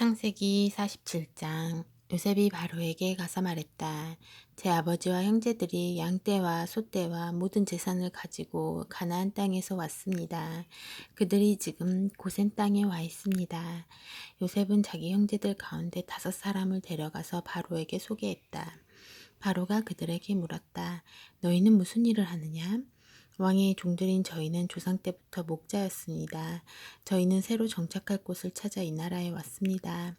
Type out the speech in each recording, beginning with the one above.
창세기 47장. 요셉이 바로에게 가서 말했다. 제 아버지와 형제들이 양떼와 소떼와 모든 재산을 가지고 가나안 땅에서 왔습니다. 그들이 지금 고센 땅에 와 있습니다. 요셉은 자기 형제들 가운데 5사람을 데려가서 바로에게 소개했다. 바로가 그들에게 물었다. 너희는 무슨 일을 하느냐? 왕의 종들인 저희는 조상 때부터 목자였습니다. 저희는 새로 정착할 곳을 찾아 이 나라에 왔습니다.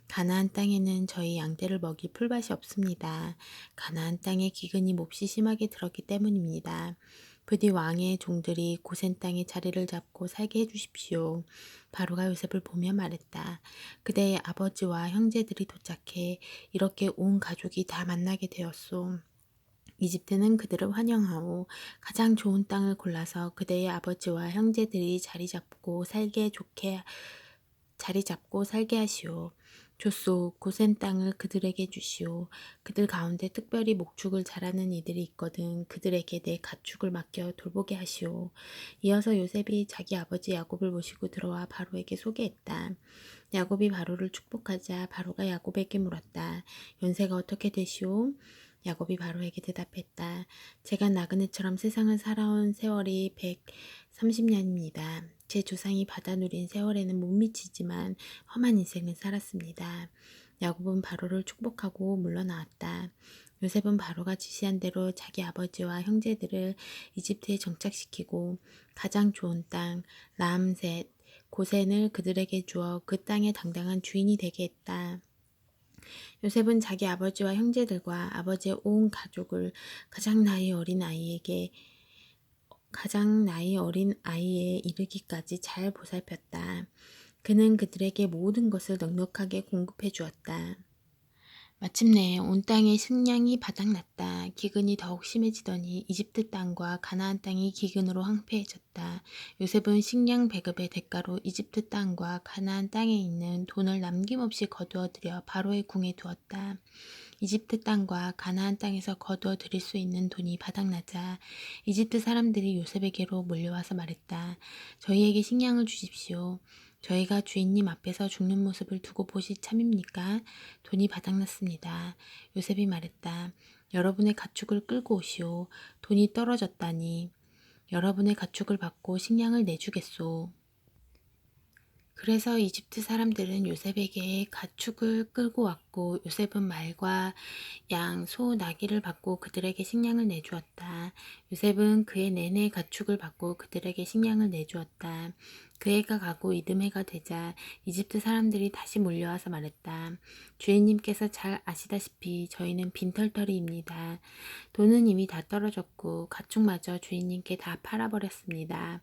가나안 땅에는 저희 양떼를 먹일 풀밭이 없습니다. 가나안 땅에 기근이 몹시 심하게 들었기 때문입니다. 부디 왕의 종들이 고센 땅에 자리를 잡고 살게 해주십시오. 바로가 요셉을 보며 말했다. 그대의 아버지와 형제들이 도착해 이렇게 온 가족이 다 만나게 되었소. 이집트는 그들을 환영하오 가장 좋은 땅을 골라서 그대의 아버지와 형제들이 자리 잡고 살게 하시오. 좁소 고센 땅을 그들에게 주시오. 그들 가운데 특별히 목축을 잘하는 이들이 있거든 그들에게 내 가축을 맡겨 돌보게 하시오. 이어서 요셉이 자기 아버지 야곱을 모시고 들어와 바로에게 소개했다. 야곱이 바로를 축복하자 바로가 야곱에게 물었다. 연세가 어떻게 되시오? 야곱이 바로에게 대답했다. 제가 나그네처럼 세상을 살아온 세월이 130년입니다. 제 조상이 받아 누린 세월에는 못 미치지만 험한 인생을 살았습니다. 야곱은 바로를 축복하고 물러나왔다. 요셉은 바로가 지시한 대로 자기 아버지와 형제들을 이집트에 정착시키고 가장 좋은 땅 라암셋 고센을 그들에게 주어 그 땅의 당당한 주인이 되게 했다. 요셉은 자기 아버지와 형제들과 아버지의 온 가족을 가장 나이 어린 아이에 이르기까지 잘 보살폈다. 그는 그들에게 모든 것을 넉넉하게 공급해 주었다. 마침내 온 땅에 식량이 바닥났다. 기근이 더욱 심해지더니 이집트 땅과 가나안 땅이 기근으로 황폐해졌다. 요셉은 식량 배급의 대가로 이집트 땅과 가나안 땅에 있는 돈을 남김없이 거두어 들여 바로의 궁에 두었다. 이집트 땅과 가나안 땅에서 거두어 들일 수 있는 돈이 바닥나자 이집트 사람들이 요셉에게로 몰려와서 말했다. 저희에게 식량을 주십시오. 저희가 주인님 앞에서 죽는 모습을 두고 보실 참입니까? 돈이 바닥났습니다. 요셉이 말했다. 여러분의 가축을 끌고 오시오. 돈이 떨어졌다니. 여러분의 가축을 받고 식량을 내주겠소. 그래서 이집트 사람들은 요셉에게 가축을 끌고 왔고 요셉은 말과 양, 소, 나귀를 받고 그들에게 식량을 내주었다. 요셉은 그해 내내 가축을 받고 그들에게 식량을 내주었다. 그 해가 가고 이듬해가 되자 이집트 사람들이 다시 몰려와서 말했다. 주인님께서 잘 아시다시피 저희는 빈털터리입니다. 돈은 이미 다 떨어졌고 가축마저 주인님께 다 팔아버렸습니다.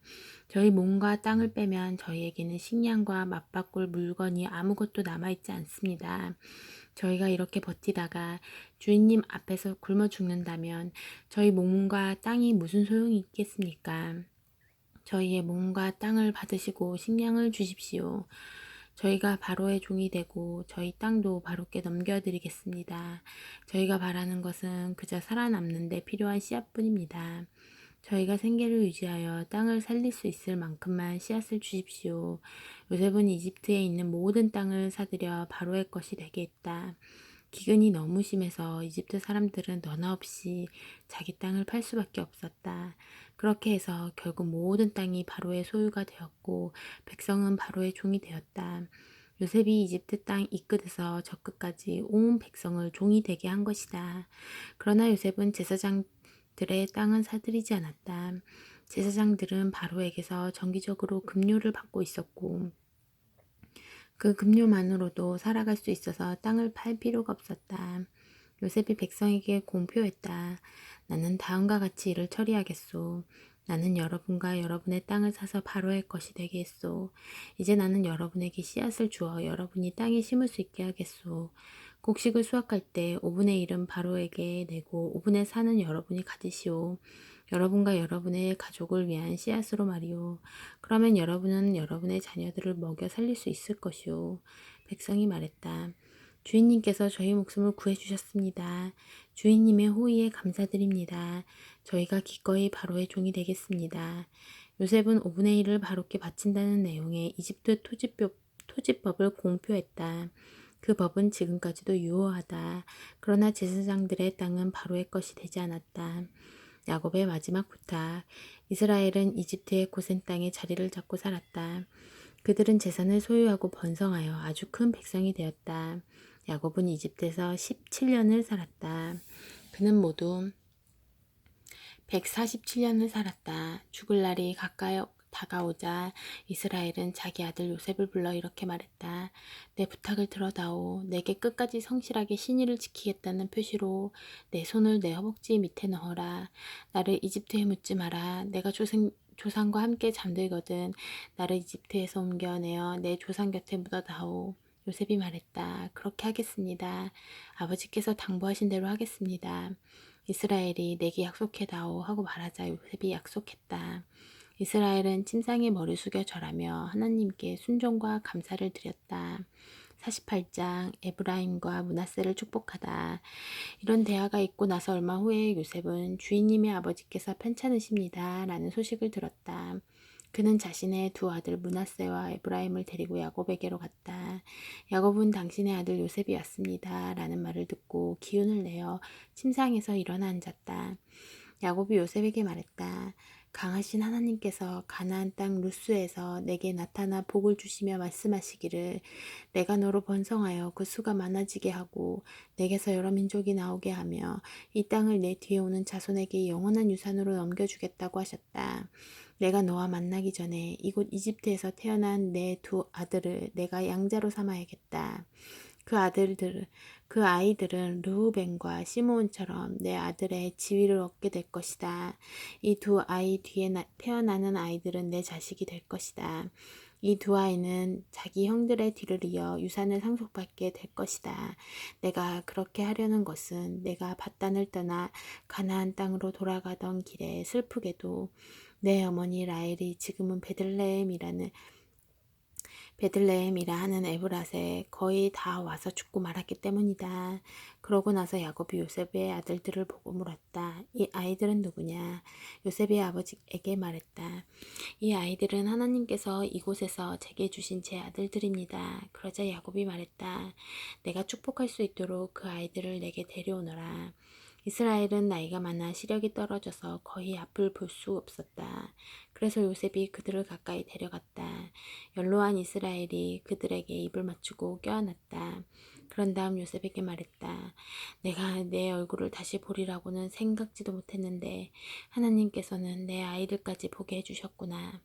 저희 몸과 땅을 빼면 저희에게는 식량과 맛바꿀 물건이 아무것도 남아있지 않습니다. 저희가 이렇게 버티다가 주인님 앞에서 굶어 죽는다면 저희 몸과 땅이 무슨 소용이 있겠습니까? 저희의 몸과 땅을 받으시고 식량을 주십시오. 저희가 바로의 종이 되고 저희 땅도 바로께 넘겨드리겠습니다. 저희가 바라는 것은 그저 살아남는 데 필요한 씨앗뿐입니다. 저희가 생계를 유지하여 땅을 살릴 수 있을 만큼만 씨앗을 주십시오. 요셉은 이집트에 있는 모든 땅을 사들여 바로의 것이 되게 했다. 기근이 너무 심해서 이집트 사람들은 너나 없이 자기 땅을 팔 수밖에 없었다. 그렇게 해서 결국 모든 땅이 바로의 소유가 되었고 백성은 바로의 종이 되었다. 요셉이 이집트 땅 이 끝에서 저 끝까지 온 백성을 종이 되게 한 것이다. 그러나 요셉은 제사장들의 땅은 사들이지 않았다. 제사장들은 바로에게서 정기적으로 급료를 받고 있었고 그 급료만으로도 살아갈 수 있어서 땅을 팔 필요가 없었다. 요셉이 백성에게 공표했다. 나는 다음과 같이 일을 처리하겠소. 나는 여러분과 여러분의 땅을 사서 바로의 것이 되게 했소. 이제 나는 여러분에게 씨앗을 주어 여러분이 땅에 심을 수 있게 하겠소. 곡식을 수확할 때 5분의 1은 바로에게 내고 5분의 4는 여러분이 가지시오. 여러분과 여러분의 가족을 위한 씨앗으로 말이오. 그러면 여러분은 여러분의 자녀들을 먹여 살릴 수 있을 것이오. 백성이 말했다. 주인님께서 저희 목숨을 구해주셨습니다. 주인님의 호의에 감사드립니다. 저희가 기꺼이 바로의 종이 되겠습니다. 요셉은 5분의 1을 바로께 바친다는 내용의 이집트 토지법을 공표했다. 그 법은 지금까지도 유효하다. 그러나 제사장들의 땅은 바로의 것이 되지 않았다. 야곱의 마지막 부탁. 이스라엘은 이집트의 고센 땅에 자리를 잡고 살았다. 그들은 재산을 소유하고 번성하여 아주 큰 백성이 되었다. 야곱은 이집트에서 17년을 살았다. 그는 모두 147년을 살았다. 죽을 날이 가까이 다가오자 이스라엘은 자기 아들 요셉을 불러 이렇게 말했다. 내 부탁을 들어다오. 내게 끝까지 성실하게 신의를 지키겠다는 표시로 내 손을 내 허벅지 밑에 넣어라. 나를 이집트에 묻지 마라. 내가 조상과 함께 잠들거든 나를 이집트에서 옮겨내어 내 조상 곁에 묻어다오. 요셉이 말했다. 그렇게 하겠습니다. 아버지께서 당부하신 대로 하겠습니다. 이스라엘이 내게 약속해다오 하고 말하자 요셉이 약속했다. 이스라엘은 침상에 머리 숙여 절하며 하나님께 순종과 감사를 드렸다. 48장 에브라임과 므낫세를 축복하다. 이런 대화가 있고 나서 얼마 후에 요셉은 주인님의 아버지께서 편찮으십니다 라는 소식을 들었다. 그는 자신의 두 아들 므낫세와 에브라임을 데리고 야곱에게로 갔다. 야곱은 당신의 아들 요셉이 왔습니다 라는 말을 듣고 기운을 내어 침상에서 일어나 앉았다. 야곱이 요셉에게 말했다. 강하신 하나님께서 가나안 땅 루스에서 내게 나타나 복을 주시며 말씀하시기를 내가 너로 번성하여 그 수가 많아지게 하고 내게서 여러 민족이 나오게 하며 이 땅을 내 뒤에 오는 자손에게 영원한 유산으로 넘겨주겠다고 하셨다. 내가 너와 만나기 전에 이곳 이집트에서 태어난 내 두 아들을 내가 양자로 삼아야겠다. 그 아이들은 르우벤과 시므온처럼 내 아들의 지위를 얻게 될 것이다. 이 두 아이 뒤에 태어나는 아이들은 내 자식이 될 것이다. 이 두 아이는 자기 형들의 뒤를 이어 유산을 상속받게 될 것이다. 내가 그렇게 하려는 것은 내가 밧단을 떠나 가나안 땅으로 돌아가던 길에 슬프게도 내 어머니 라헬이 지금은 베들레헴이라 하는 에브라스에 거의 다 와서 죽고 말았기 때문이다. 그러고 나서 야곱이 요셉의 아들들을 보고 물었다. 이 아이들은 누구냐? 요셉이 아버지에게 말했다. 이 아이들은 하나님께서 이곳에서 제게 주신 제 아들들입니다. 그러자 야곱이 말했다. 내가 축복할 수 있도록 그 아이들을 내게 데려오너라. 이스라엘은 나이가 많아 시력이 떨어져서 거의 앞을 볼 수 없었다. 그래서 요셉이 그들을 가까이 데려갔다. 연로한 이스라엘이 그들에게 입을 맞추고 껴안았다. 그런 다음 요셉에게 말했다. 내가 내 얼굴을 다시 보리라고는 생각지도 못했는데 하나님께서는 내 아이들까지 보게 해주셨구나.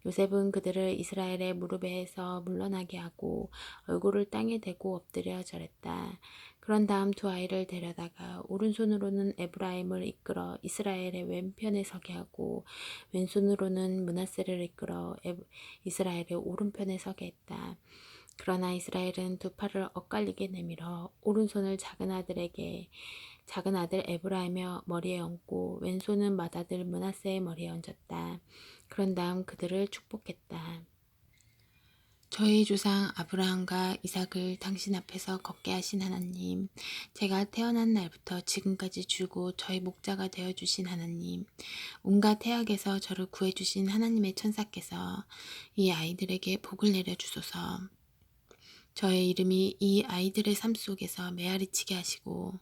요셉은 그들을 이스라엘의 무릎에서 물러나게 하고 얼굴을 땅에 대고 엎드려 절했다. 그런 다음 두 아이를 데려다가 오른손으로는 에브라임을 이끌어 이스라엘의 왼편에 서게 하고 왼손으로는 므낫세를 이끌어 이스라엘의 오른편에 서게 했다. 그러나 이스라엘은 두 팔을 엇갈리게 내밀어 오른손을 작은 아들 에브라임의 머리에 얹고 왼손은 맏아들 므낫세의 머리에 얹었다. 그런 다음 그들을 축복했다. 저희 조상 아브라함과 이삭을 당신 앞에서 걷게 하신 하나님, 제가 태어난 날부터 지금까지 주고 저희 목자가 되어주신 하나님, 온갖 태악에서 저를 구해주신 하나님의 천사께서 이 아이들에게 복을 내려주소서. 저의 이름이 이 아이들의 삶 속에서 메아리치게 하시고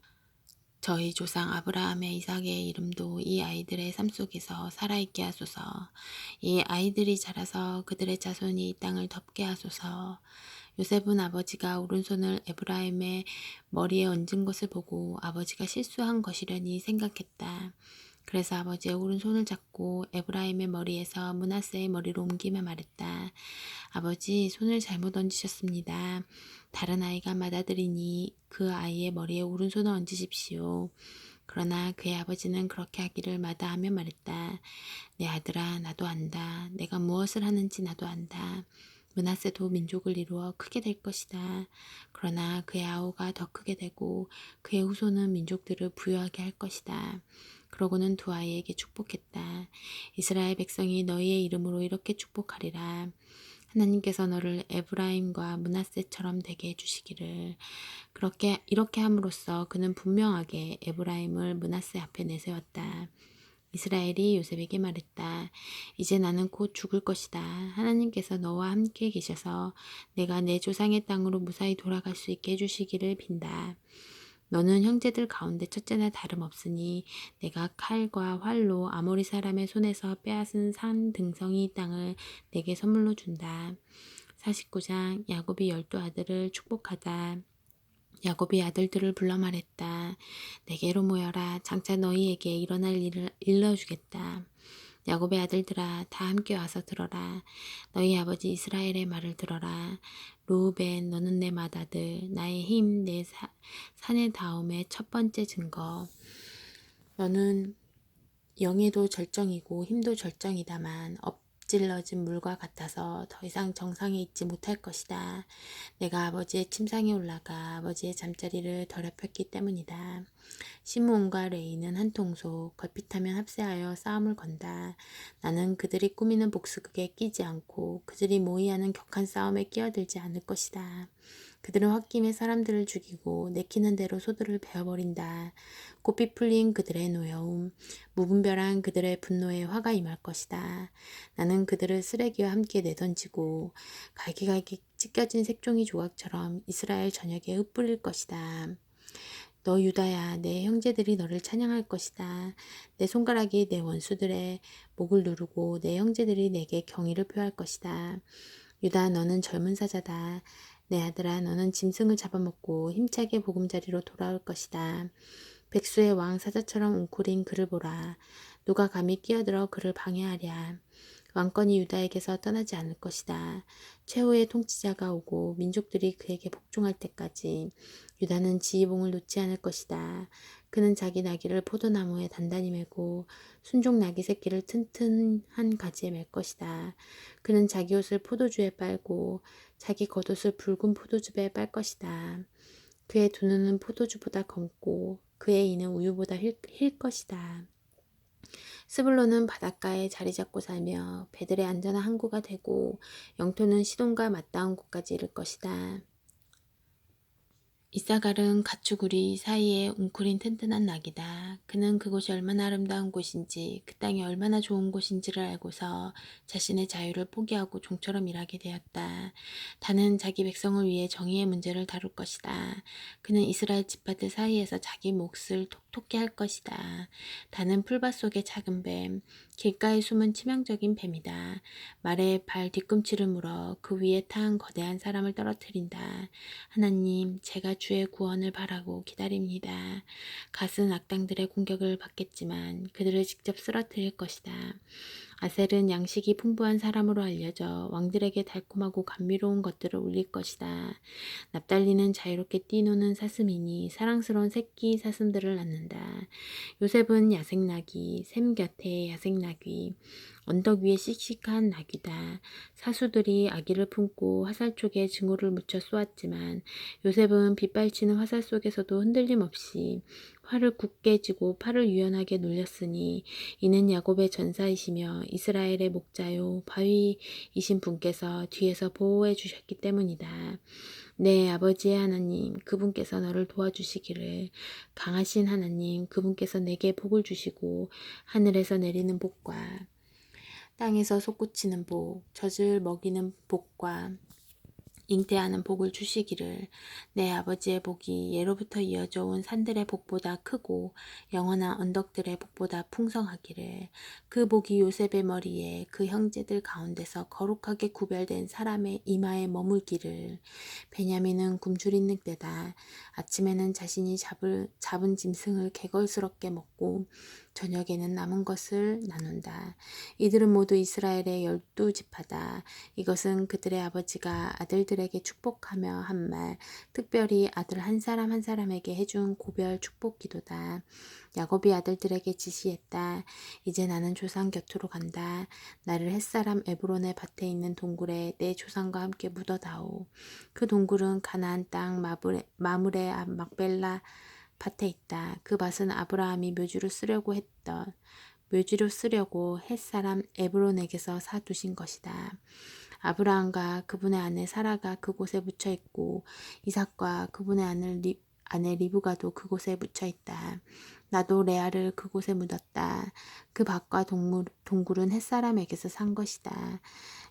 저희 조상 아브라함의 이삭의 이름도 이 아이들의 삶 속에서 살아있게 하소서. 이 아이들이 자라서 그들의 자손이 이 땅을 덮게 하소서. 요셉은 아버지가 오른손을 에브라임의 머리에 얹은 것을 보고 아버지가 실수한 것이려니 생각했다. 그래서 아버지의 오른손을 잡고 에브라임의 머리에서 므낫세의 머리로 옮기며 말했다. 아버지, 손을 잘못 얹으셨습니다. 다른 아이가 맏아들이니 그 아이의 머리에 오른손을 얹으십시오. 그러나 그의 아버지는 그렇게 하기를 마다하며 말했다. 내 아들아, 나도 안다. 내가 무엇을 하는지 나도 안다. 므낫세도 민족을 이루어 크게 될 것이다. 그러나 그의 아우가 더 크게 되고 그의 후손은 민족들을 부유하게 할 것이다. 그러고는 두 아이에게 축복했다. 이스라엘 백성이 너희의 이름으로 이렇게 축복하리라. 하나님께서 너를 에브라임과 므낫세처럼 되게 해주시기를. 이렇게 함으로써 그는 분명하게 에브라임을 므낫세 앞에 내세웠다. 이스라엘이 요셉에게 말했다. 이제 나는 곧 죽을 것이다. 하나님께서 너와 함께 계셔서 내가 내 조상의 땅으로 무사히 돌아갈 수 있게 해주시기를 빈다. 너는 형제들 가운데 첫째나 다름없으니 내가 칼과 활로 아모리 사람의 손에서 빼앗은 산 등성이 땅을 내게 선물로 준다. 49장 야곱이 12아들을 축복하다. 야곱이 아들들을 불러 말했다. 내게로 모여라. 장차 너희에게 일어날 일을 일러주겠다. 야곱의 아들들아 다 함께 와서 들어라. 너희 아버지 이스라엘의 말을 들어라. 르우벤 너는 내 맏아들 나의 힘 내 산의 다음의 첫 번째 증거. 너는 영에도 절정이고 힘도 절정이다만 엎질러진 물과 같아서 더 이상 정상에 있지 못할 것이다. 내가 아버지의 침상에 올라가 아버지의 잠자리를 더럽혔기 때문이다. 시므온과 레이는 한 통속, 걸핏하면 합세하여 싸움을 건다. 나는 그들이 꾸미는 복수극에 끼지 않고 그들이 모의하는 격한 싸움에 끼어들지 않을 것이다. 그들은 홧김에 사람들을 죽이고 내키는 대로 소들을 베어버린다. 꽃빛 풀린 그들의 노여움, 무분별한 그들의 분노에 화가 임할 것이다. 나는 그들을 쓰레기와 함께 내던지고 갈기갈기 찢겨진 색종이 조각처럼 이스라엘 전역에 흩뿌릴 것이다. 너 유다야, 내 형제들이 너를 찬양할 것이다. 내 손가락이 내 원수들의 목을 누르고 내 형제들이 내게 경의를 표할 것이다. 유다, 너는 젊은 사자다. 내 아들아, 너는 짐승을 잡아먹고 힘차게 보금자리로 돌아올 것이다. 백수의 왕 사자처럼 웅크린 그를 보라. 누가 감히 끼어들어 그를 방해하랴. 왕권이 유다에게서 떠나지 않을 것이다. 최후의 통치자가 오고 민족들이 그에게 복종할 때까지 유다는 지휘봉을 놓지 않을 것이다. 그는 자기 나귀를 포도나무에 단단히 메고 순종 나귀 새끼를 튼튼한 가지에 맬 것이다. 그는 자기 옷을 포도주에 빨고 자기 겉옷을 붉은 포도즙에 빨 것이다. 그의 두 눈은 포도주보다 검고 그의 이는 우유보다 힐 것이다. 스불론은 바닷가에 자리 잡고 살며 배들의 안전한 항구가 되고 영토는 시돈과 맞닿은 곳까지 이를 것이다. 이사갈은 가축우리 사이에 웅크린 튼튼한 낙이다. 그는 그곳이 얼마나 아름다운 곳인지 그 땅이 얼마나 좋은 곳인지를 알고서 자신의 자유를 포기하고 종처럼 일하게 되었다. 다는 자기 백성을 위해 정의의 문제를 다룰 것이다. 그는 이스라엘 지파들 사이에서 자기 몫을 톡톡히 할 것이다. 다는 풀밭 속의 작은 뱀, 길가에 숨은 치명적인 뱀이다. 말에 발 뒤꿈치를 물어 그 위에 탄 거대한 사람을 떨어뜨린다. 하나님, 제가 주의 구원을 바라고 기다립니다. 갓은 악당들의 공격을 받겠지만 그들을 직접 쓰러뜨릴 것이다. 아셀은 양식이 풍부한 사람으로 알려져 왕들에게 달콤하고 감미로운 것들을 울릴 것이다. 납달리는 자유롭게 뛰노는 사슴이니 사랑스러운 새끼 사슴들을 낳는다. 요셉은 야생나귀, 샘 곁에 야생나귀, 언덕 위에 씩씩한 나귀다. 사수들이 아기를 품고 화살 쪽에 증오를 묻혀 쏘았지만 요셉은 빗발치는 화살 속에서도 흔들림 없이 활을 굳게 쥐고 팔을 유연하게 놀렸으니 이는 야곱의 전사이시며 이스라엘의 목자요 바위이신 분께서 뒤에서 보호해 주셨기 때문이다. 내 아버지의 하나님 그분께서 너를 도와주시기를 강하신 하나님 그분께서 내게 복을 주시고 하늘에서 내리는 복과 땅에서 솟구치는 복, 젖을 먹이는 복과 잉태하는 복을 주시기를 내 아버지의 복이 예로부터 이어져 온 산들의 복보다 크고 영원한 언덕들의 복보다 풍성하기를 그 복이 요셉의 머리에 그 형제들 가운데서 거룩하게 구별된 사람의 이마에 머물기를 베냐민은 굶주린 늑대다. 아침에는 자신이 잡은 짐승을 개걸스럽게 먹고 저녁에는 남은 것을 나눈다. 이들은 모두 이스라엘의 12지파다. 이것은 그들의 아버지가 아들들에게 축복하며 한 말, 특별히 아들 한 사람 한 사람에게 해준 고별 축복 기도다. 야곱이 아들들에게 지시했다. 이제 나는 조상 곁으로 간다. 나를 햇사람 에브론의 밭에 있는 동굴에 내 조상과 함께 묻어다오. 그 동굴은 가나안 땅 마므레 앞 막벨라 밭에 있다. 그 밭은 아브라함이 묘지로 쓰려고 햇사람 에브론에게서 사두신 것이다. 아브라함과 그분의 아내 사라가 그곳에 묻혀 있고 이삭과 그분의 아내 리브가도 그곳에 묻혀 있다. 나도 레아를 그곳에 묻었다. 그 밭과 동굴은 햇사람에게서 산 것이다.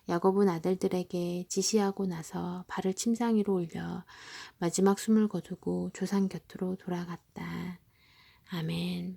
야곱은 아들들에게 지시하고 나서 발을 침상 위로 올려 마지막 숨을 거두고 조상 곁으로 돌아갔다. 아멘.